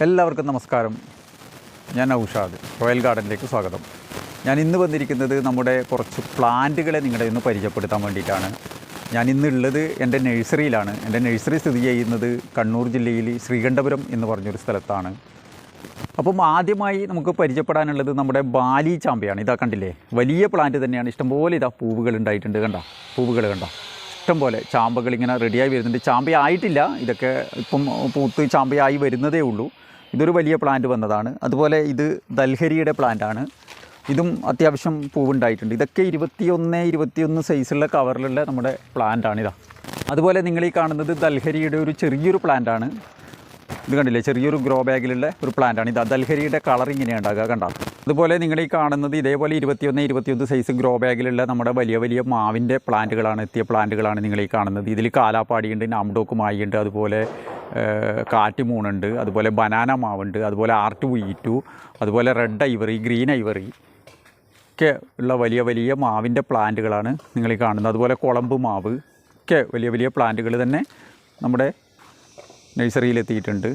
എല്ലാവർക്കും നമസ്കാരം. ഞാൻ ഔഷാദ്. റോയൽ ഗാർഡനിലേക്ക് സ്വാഗതം. ഞാൻ ഇന്ന് വന്നിരിക്കുന്നത് നമ്മുടെ കുറച്ച് പ്ലാന്റുകളെ നിങ്ങളുടെ ഇന്ന് പരിചയപ്പെടുത്താൻ വേണ്ടിയിട്ടാണ്. ഞാൻ ഇന്നുള്ളത് എൻ്റെ നഴ്സറിയിലാണ്. എൻ്റെ നഴ്സറി സ്ഥിതി ചെയ്യുന്നത് കണ്ണൂർ ജില്ലയിൽ ശ്രീകണ്ഠപുരം എന്ന് പറഞ്ഞൊരു സ്ഥലത്താണ്. അപ്പം ആദ്യമായി നമുക്ക് പരിചയപ്പെടാനുള്ളത് നമ്മുടെ ബാലി ചാമ്പയാണ്. ഇതാ കണ്ടില്ലേ, വലിയ പ്ലാന്റ് തന്നെയാണ്. ഇഷ്ടംപോലെ ഇതാ പൂവുകൾ ഉണ്ടായിട്ടുണ്ട്. പൂവുകൾ കണ്ടോ, ഇഷ്ടംപോലെ ചാമ്പകൾ ഇങ്ങനെ റെഡിയായി വരുന്നുണ്ട്. ചാമ്പയായിട്ടില്ല, ഇതൊക്കെ ഇപ്പം പൂത്ത് ചാമ്പയായി വരുന്നതേ ഉള്ളൂ. ഇതൊരു വലിയ പ്ലാന്റ് വന്നതാണ്. അതുപോലെ ഇത് ദൽഹരിയുടെ പ്ലാന്റാണ്. ഇതും അത്യാവശ്യം പൂവുണ്ടായിട്ടുണ്ട്. ഇതൊക്കെ 21 സൈസുള്ള കവറിലുള്ള നമ്മുടെ പ്ലാന്റാണിതാ. അതുപോലെ നിങ്ങൾ ഈ കാണുന്നത് ദൽഹരിയുടെ ഒരു ചെറിയൊരു പ്ലാന്റാണ്. ഇത് കണ്ടില്ലേ, ചെറിയൊരു ഗ്രോ ബാഗിലുള്ള ഒരു പ്ലാന്റാണ്. ഇത് ദൽഹരിയുടെ കളർ ഇങ്ങനെയാണ് ഉണ്ടാകുക, കണ്ടോ. അതുപോലെ നിങ്ങൾ ഈ കാണുന്നത് ഇതേപോലെ 21 സൈസ് ഗ്രോ ബാഗിലുള്ള നമ്മുടെ വലിയ മാവിൻ്റെ പ്ലാന്റുകളാണ്, എത്തിയ പ്ലാന്റുകളാണ് നിങ്ങൾ ഈ കാണുന്നത്. ഇതിൽ കാലാപ്പാടിയുണ്ട്, നാംഡോക്കുമായിയുണ്ട്, അതുപോലെ കാറ്റുമൂണുണ്ട്, അതുപോലെ ബനാന മാവുണ്ട്, അതുപോലെ R2E2, അതുപോലെ റെഡ് ഐവറി, ഗ്രീൻ ഐവറി ഒക്കെ ഉള്ള വലിയ മാവിൻ്റെ പ്ലാന്റുകളാണ് നിങ്ങൾ ഈ കാണുന്നത്. അതുപോലെ കുളമ്പ് മാവ് ഒക്കെ വലിയ പ്ലാന്റുകൾ തന്നെ നമ്മുടെ നഴ്സറിയിലെത്തിയിട്ടുണ്ട്.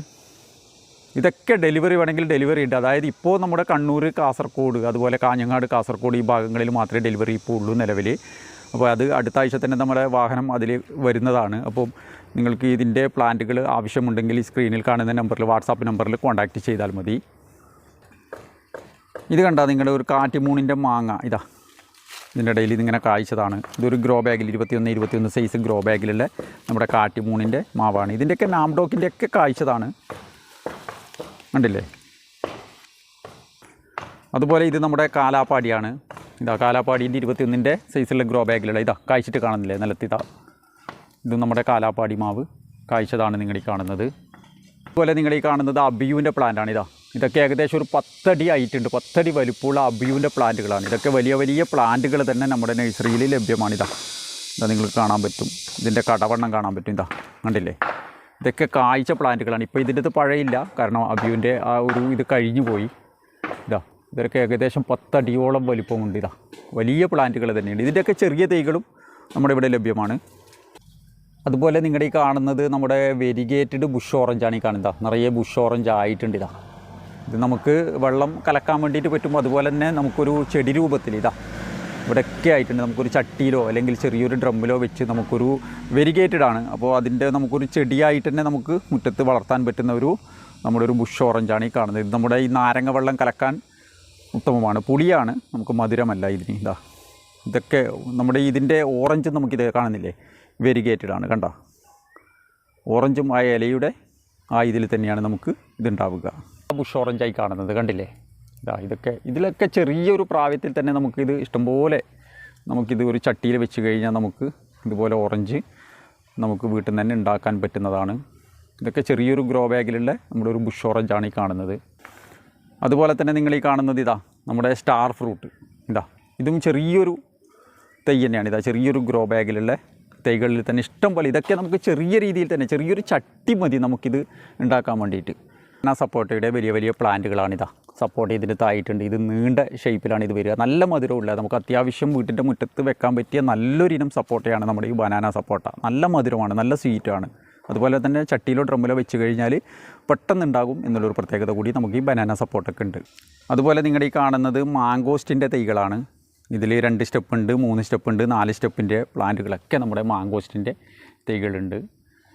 ഇതൊക്കെ ഡെലിവറി വേണമെങ്കിൽ ഡെലിവറി ഉണ്ട്. അതായത് ഇപ്പോൾ നമ്മുടെ കണ്ണൂർ, കാസർഗോഡ്, അതുപോലെ കാഞ്ഞങ്ങാട്, കാസർഗോഡ് ഈ ഭാഗങ്ങളിൽ മാത്രമേ ഡെലിവറി ഇപ്പോൾ ഉള്ളൂ നിലവിൽ. അപ്പോൾ അത് അടുത്ത ആഴ്ച തന്നെ നമ്മുടെ വാഹനം അതിൽ വരുന്നതാണ്. അപ്പോൾ നിങ്ങൾക്ക് ഇതിൻ്റെ പ്ലാന്റുകൾ ആവശ്യമുണ്ടെങ്കിൽ ഈ സ്ക്രീനിൽ കാണുന്ന നമ്പറിൽ, വാട്സാപ്പ് നമ്പറിൽ കോൺടാക്റ്റ് ചെയ്താൽ മതി. ഇത് കണ്ടാൽ നിങ്ങളുടെ ഒരു കാറ്റുമൂണിൻ്റെ മാങ്ങ ഇതാ, ഇതിൻ്റെ ഇടയിൽ ഇതിങ്ങനെ കായ്ച്ചതാണ്. ഇതൊരു ഗ്രോ ബാഗിൽ 21 സൈസ് ഗ്രോ ബാഗിലുള്ള നമ്മുടെ കാറ്റുമൂണിൻ്റെ മാവാണ്. ഇതിൻ്റെയൊക്കെ നാംഡോക്കിൻ്റെയൊക്കെ കായ്ച്ചതാണ്, കണ്ടില്ലേ. അതുപോലെ ഇത് നമ്മുടെ കാലാപ്പാടിയാണ്. ഇതാ കാലാപ്പാടീൻ്റെ 21 സൈസുള്ള ഗ്രോ ബാഗിലുള്ള ഇതാ കായ്ച്ചിട്ട് കാണുന്നില്ലേ നിലത്തിതാ. ഇത് നമ്മുടെ കാലാപ്പാടി മാവ് കായ്ച്ചതാണ് നിങ്ങൾ ഈ കാണുന്നത്. അതുപോലെ നിങ്ങൾ ഈ കാണുന്നത് അബിയുവിൻ്റെ പ്ലാന്റാണ്. ഇതൊക്കെ ഏകദേശം ഒരു 10 അടി ആയിട്ടുണ്ട്. 10 അടി വലുപ്പമുള്ള അബിയുവിൻ്റെ പ്ലാന്റുകളാണ്. ഇതൊക്കെ വലിയ പ്ലാന്റുകൾ തന്നെ നമ്മുടെ നഴ്സറിയിൽ ലഭ്യമാണ്. ഇതാ നിങ്ങൾക്ക് കാണാൻ പറ്റും, ഇതിൻ്റെ കടവണ്ണം കാണാൻ പറ്റും. ഇതാ കണ്ടില്ലേ, ഇതൊക്കെ കായ്ച്ച പ്ലാന്റുകളാണ്. ഇപ്പോൾ ഇതിൻ്റെ അത് പഴയില്ല, കാരണം അബിയുവിൻ്റെ ആ ഒരു ഇത് കഴിഞ്ഞു പോയി. ഇതൊക്കെ ഏകദേശം 10 അടിയോളം വലിപ്പമുണ്ട്. വലിയ പ്ലാന്റുകൾ തന്നെയുണ്ട്. ഇതിൻ്റെയൊക്കെ ചെറിയ തൈകളും നമ്മുടെ ഇവിടെ ലഭ്യമാണ്. അതുപോലെ നിങ്ങളുടെ ഈ കാണുന്നത് നമ്മുടെ വെരിഗേറ്റഡ് ബുഷ് ഓറഞ്ചാണ്. ഈ കാണുന്നത് നിറയെ ബുഷ് ഓറഞ്ച് ആയിട്ടുണ്ട്. ഇത് നമുക്ക് വെള്ളം കലക്കാൻ വേണ്ടിയിട്ട് പറ്റും. അതുപോലെ തന്നെ നമുക്കൊരു ചെടി രൂപത്തിൽ ഇവിടെയൊക്കെ ആയിട്ടുണ്ട്. നമുക്കൊരു ചട്ടിയിലോ അല്ലെങ്കിൽ ചെറിയൊരു ഡ്രമ്മിലോ വെച്ച് നമുക്കൊരു വെരിഗേറ്റഡ് ആണ്. അപ്പോൾ അതിൻ്റെ നമുക്കൊരു ചെടിയായിട്ട് തന്നെ നമുക്ക് മുറ്റത്ത് വളർത്താൻ പറ്റുന്ന നമ്മുടെ ഒരു ബുഷ് ഓറഞ്ചാണ് ഈ കാണുന്നത്. ഇത് നമ്മുടെ ഈ നാരങ്ങ വെള്ളം കലക്കാൻ ഉത്തമമാണ്. പുളിയാണ്, നമുക്ക് മധുരമല്ല ഇതിന്. ഇതൊക്കെ നമ്മുടെ ഇതിൻ്റെ ഓറഞ്ച് നമുക്കിത് കാണുന്നില്ലേ, വെരിഗേറ്റഡ് ആണ്. കണ്ടോ, ഓറഞ്ചും ആ ഇലയുടെ ആ ഇതിൽ തന്നെയാണ് നമുക്ക് ഇതുണ്ടാവുക. ബുഷ് ഓറഞ്ചായി കാണുന്നത് കണ്ടില്ലേ. ഇതിലൊക്കെ ചെറിയൊരു പ്രായത്തിൽ തന്നെ നമുക്കിത് ഇഷ്ടംപോലെ നമുക്കിത് ഒരു ചട്ടിയിൽ വെച്ച് കഴിഞ്ഞാൽ നമുക്ക് ഇതുപോലെ ഓറഞ്ച് നമുക്ക് വീട്ടിൽ നിന്ന് തന്നെ ഉണ്ടാക്കാൻ പറ്റുന്നതാണ്. ഇതൊക്കെ ചെറിയൊരു ഗ്രോ ബാഗിലുള്ള നമ്മുടെ ഒരു ബുഷ് ഓറഞ്ചാണ് ഈ കാണുന്നത്. അതുപോലെ തന്നെ നിങ്ങൾ ഈ കാണുന്നത് നമ്മുടെ സ്റ്റാർ ഫ്രൂട്ട്. ഇതും ചെറിയൊരു തൈ തന്നെയാണ്. ചെറിയൊരു ഗ്രോ ബാഗിലുള്ള തൈകളിൽ തന്നെ ഇഷ്ടം പോലെ. ഇതൊക്കെ നമുക്ക് ചെറിയ രീതിയിൽ തന്നെ, ചെറിയൊരു ചട്ടി മതി നമുക്കിത് ഉണ്ടാക്കാൻ വേണ്ടിയിട്ട്. സപ്പോട്ടയുടെ വലിയ പ്ലാന്റുകളാണ്. സപ്പോർട്ട് ഇതിന് തായിട്ടുണ്ട്. ഇത് നീണ്ട ഷേപ്പിലാണ് ഇത് വരിക. നല്ല മധുരമുള്ള, നമുക്ക് അത്യാവശ്യം വീട്ടിൻ്റെ മുറ്റത്ത് വെക്കാൻ പറ്റിയ നല്ലൊരു ഇനം സപ്പോട്ടയാണ് നമ്മുടെ ഈ ബനാന സപ്പോട്ട. നല്ല മധുരമാണ്, നല്ല സ്വീറ്റാണ്. അതുപോലെ തന്നെ ചട്ടിയിലോ ഡ്രമ്മിലോ വെച്ച് കഴിഞ്ഞാൽ പെട്ടെന്നുണ്ടാകും എന്നുള്ളൊരു പ്രത്യേകത കൂടി നമുക്ക് ഈ ബനാന സപ്പോർട്ടൊക്കെ ഉണ്ട്. അതുപോലെ നിങ്ങൾ ഈ കാണുന്നത് മാങ്കോസ്റ്റിൻ്റെ തൈകളാണ്. ഇതിൽ 2 സ്റ്റെപ്പ് ഉണ്ട്, 3 സ്റ്റെപ്പ് ഉണ്ട്, 4 സ്റ്റെപ്പിൻ്റെ പ്ലാന്റുകളൊക്കെ നമ്മുടെ മാങ്കോസ്റ്റിൻ്റെ തൈകളുണ്ട്.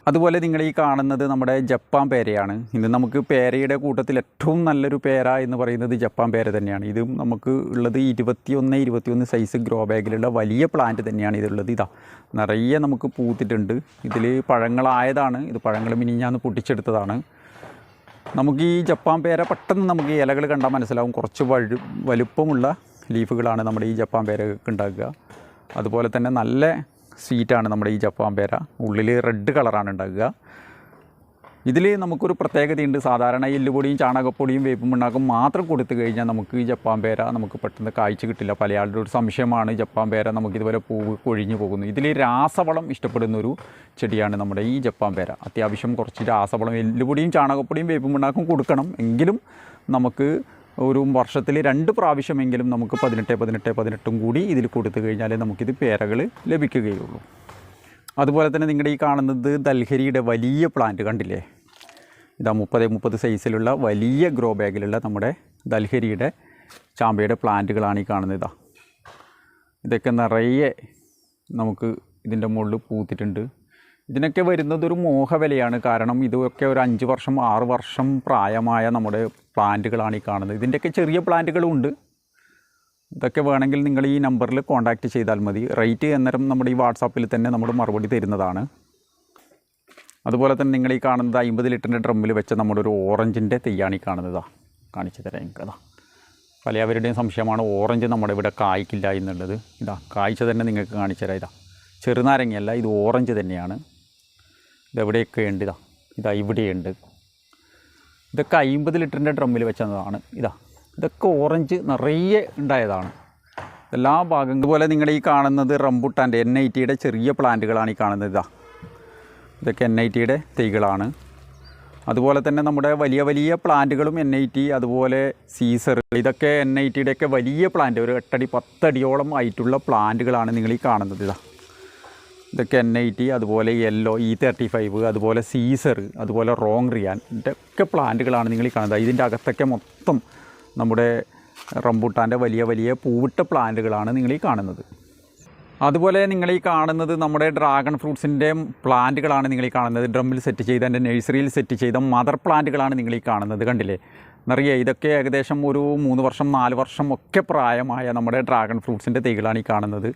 അതുപോലെ നിങ്ങൾ ഈ കാണുന്നത് നമ്മുടെ ജപ്പാൻ പേരയാണ്. ഇത് നമുക്ക് പേരയുടെ കൂട്ടത്തിൽ ഏറ്റവും നല്ലൊരു പേര എന്ന് പറയുന്നത് ജപ്പാൻ പേര തന്നെയാണ്. ഇത് നമുക്ക് ഉള്ളത് 21 സൈസ് ഗ്രോ ബാഗിലുള്ള വലിയ പ്ലാന്റ് തന്നെയാണ് ഇതുള്ളത്. നിറയെ നമുക്ക് പൂത്തിട്ടുണ്ട്. ഇതിൽ പഴങ്ങളായതാണ്. ഇത് പഴങ്ങൾ മിനിഞ്ഞാന്ന് പൊട്ടിച്ചെടുത്തതാണ്. നമുക്ക് ഈ ജപ്പാൻ പേര പെട്ടെന്ന് നമുക്ക് ഈ ഇലകൾ കണ്ടാൽ മനസ്സിലാവും. കുറച്ച് വലുപ്പമുള്ള ലീഫുകളാണ് നമ്മുടെ ഈ ജപ്പാൻ പേരക്ക് ഉണ്ടാക്കുക. അതുപോലെ തന്നെ നല്ല സ്വീറ്റാണ് നമ്മുടെ ഈ ജപ്പാൻ പേര. ഉള്ളിൽ റെഡ് കളറാണ് ഉണ്ടാകുക. ഇതിൽ നമുക്കൊരു പ്രത്യേകതയുണ്ട്. സാധാരണ എല്ലുപൊടിയും ചാണകപ്പൊടിയും വേപ്പും പിണ്ണാക്കും മാത്രം കൊടുത്തു കഴിഞ്ഞാൽ നമുക്ക് ഈ ജപ്പാൻ പേര നമുക്ക് പെട്ടെന്ന് കായ്ച്ച് കിട്ടില്ല. പല ആളുടെ ഒരു സംശയമാണ് ജപ്പാൻ പേര നമുക്കിതുപോലെ പൂവ് കൊഴിഞ്ഞു പോകുന്നു. ഇതിൽ രാസവളം ഇഷ്ടപ്പെടുന്നൊരു ചെടിയാണ് നമ്മുടെ ഈ ജപ്പാൻ പേര. അത്യാവശ്യം കുറച്ച് രാസവളം, എല്ലുപൊടിയും ചാണകപ്പൊടിയും വേപ്പും പിണ്ണാക്കും കൊടുക്കണം. എങ്കിലും നമുക്ക് ഒരു വർഷത്തിൽ 2 പ്രാവശ്യമെങ്കിലും നമുക്ക് 18 കൂടി ഇതിൽ കൊടുത്തു കഴിഞ്ഞാൽ നമുക്കിത് പേരകൾ ലഭിക്കുകയുള്ളൂ. അതുപോലെ തന്നെ നിങ്ങളുടെ ഈ കാണുന്നത് ദൽഹരിയുടെ വലിയ പ്ലാന്റ് കണ്ടില്ലേ. ഇതാ 30x30 സൈസിലുള്ള വലിയ ഗ്രോ ബാഗിലുള്ള നമ്മുടെ ദൽഹരിയുടെ ചാമ്പയുടെ പ്ലാന്റുകളാണ് ഈ കാണുന്നത്. ഇതൊക്കെ നിറയെ നമുക്ക് ഇതിൻ്റെ മുകളിൽ പൂത്തിട്ടുണ്ട്. ഇതിനൊക്കെ വരുന്നത് ഒരു മോഹവിലയാണ്. കാരണം ഇതൊക്കെ ഒരു 5 വർഷം 6 വർഷം പ്രായമായ നമ്മുടെ പ്ലാന്റുകളാണ് ഈ കാണുന്നത്. ഇതിൻ്റെയൊക്കെ ചെറിയ പ്ലാന്റുകളും ഉണ്ട്. ഇതൊക്കെ വേണമെങ്കിൽ നിങ്ങൾ ഈ നമ്പറിൽ കോൺടാക്റ്റ് ചെയ്താൽ മതി. റേറ്റ് അന്നേരം നമ്മുടെ ഈ വാട്സാപ്പിൽ തന്നെ നമ്മൾ മറുപടി തരുന്നതാണ്. അതുപോലെ തന്നെ നിങ്ങൾ ഈ കാണുന്നത് 50 ലിറ്ററിൻ്റെ ഡ്രമ്മിൽ വെച്ച നമ്മുടെ ഒരു ഓറഞ്ചിൻ്റെ തെയ്യാണ് ഈ കാണുന്നത്. കാണിച്ചു തരാം എനിക്കതാ. പലവരുടെയും സംശയമാണ് ഓറഞ്ച് നമ്മുടെ ഇവിടെ കായ്ക്കില്ല എന്നുള്ളത്. ഇതാ കായ്ച്ച തന്നെ നിങ്ങൾക്ക് കാണിച്ചു തരാം. ഇതാ ചെറുനാരങ്ങയല്ല, ഇത് ഓറഞ്ച് തന്നെയാണ്. ഇതെവിടെയൊക്കെ ഉണ്ട്. ഇതാ ഇവിടെയുണ്ട്. ഇതൊക്കെ 50 ലിറ്ററിൻ്റെ ഡ്രമ്മിൽ വെച്ചതാണ്. ഇതൊക്കെ ഓറഞ്ച് നിറയെ ഉണ്ടായതാണ് എല്ലാ ഭാഗം. ഇതുപോലെ നിങ്ങൾ ഈ കാണുന്നത് റംബുട്ടാൻ്റെ NITയുടെ ചെറിയ പ്ലാന്റുകളാണ് ഈ കാണുന്നത്. ഇതൊക്കെ NITയുടെ തൈകളാണ്. അതുപോലെ തന്നെ നമ്മുടെ വലിയ വലിയ പ്ലാന്റുകളും NIT, അതുപോലെ സീസർ, ഇതൊക്കെ NITയുടെയൊക്കെ വലിയ പ്ലാന്റ്, ഒരു 8 അടി 10 അടിയോളം ആയിട്ടുള്ള പ്ലാന്റുകളാണ് നിങ്ങൾ ഈ കാണുന്നത്. ഇതൊക്കെ NIT, അതുപോലെ യെല്ലോ E35, അതുപോലെ സീസർ, അതുപോലെ റോങ് റിയാൻ, ഇതൊക്കെ പ്ലാന്റുകളാണ് നിങ്ങൾ ഈ കാണുന്നത്. ഇതിൻ്റെ അകത്തൊക്കെ മൊത്തം നമ്മുടെ റംബുട്ടാൻ്റെ വലിയ വലിയ പൂവിട്ട പ്ലാന്റുകളാണ് നിങ്ങൾ ഈ കാണുന്നത്. അതുപോലെ നിങ്ങൾ ഈ കാണുന്നത് നമ്മുടെ ഡ്രാഗൺ ഫ്രൂട്ട്സിൻ്റെ പ്ലാന്റുകളാണ് നിങ്ങൾ ഈ കാണുന്നത്. ഡ്രമ്മിൽ സെറ്റ് ചെയ്ത, എൻ്റെ നഴ്സറിയിൽ സെറ്റ് ചെയ്ത മദർ പ്ലാന്റുകളാണ് നിങ്ങൾ ഈ കാണുന്നത്. കണ്ടില്ലേ നിറയെ. ഇതൊക്കെ ഏകദേശം ഒരു 3 വർഷം 4 വർഷം ഒക്കെ പ്രായമായ നമ്മുടെ ഡ്രാഗൺ ഫ്രൂട്ട്സിൻ്റെ തൈകളാണ് ഈ കാണുന്നത്.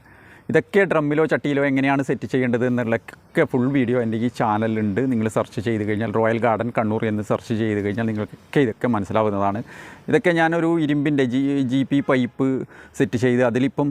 ഇതൊക്കെ ഡ്രമ്മിലോ ചട്ടിയിലോ എങ്ങനെയാണ് സെറ്റ് ചെയ്യേണ്ടത് എന്നുള്ളതൊക്കെ ഫുൾ വീഡിയോ എൻ്റെ ഈ ചാനലിലുണ്ട്. നിങ്ങൾ സെർച്ച് ചെയ്ത് കഴിഞ്ഞാൽ റോയൽ ഗാർഡൻ കണ്ണൂർ എന്ന് സെർച്ച് ചെയ്ത് കഴിഞ്ഞാൽ നിങ്ങൾക്കൊക്കെ ഇതൊക്കെ മനസ്സിലാവുന്നതാണ്. ഇതൊക്കെ ഞാനൊരു ഇരുമ്പിൻ്റെ GP പൈപ്പ് സെറ്റ് ചെയ്ത് അതിലിപ്പം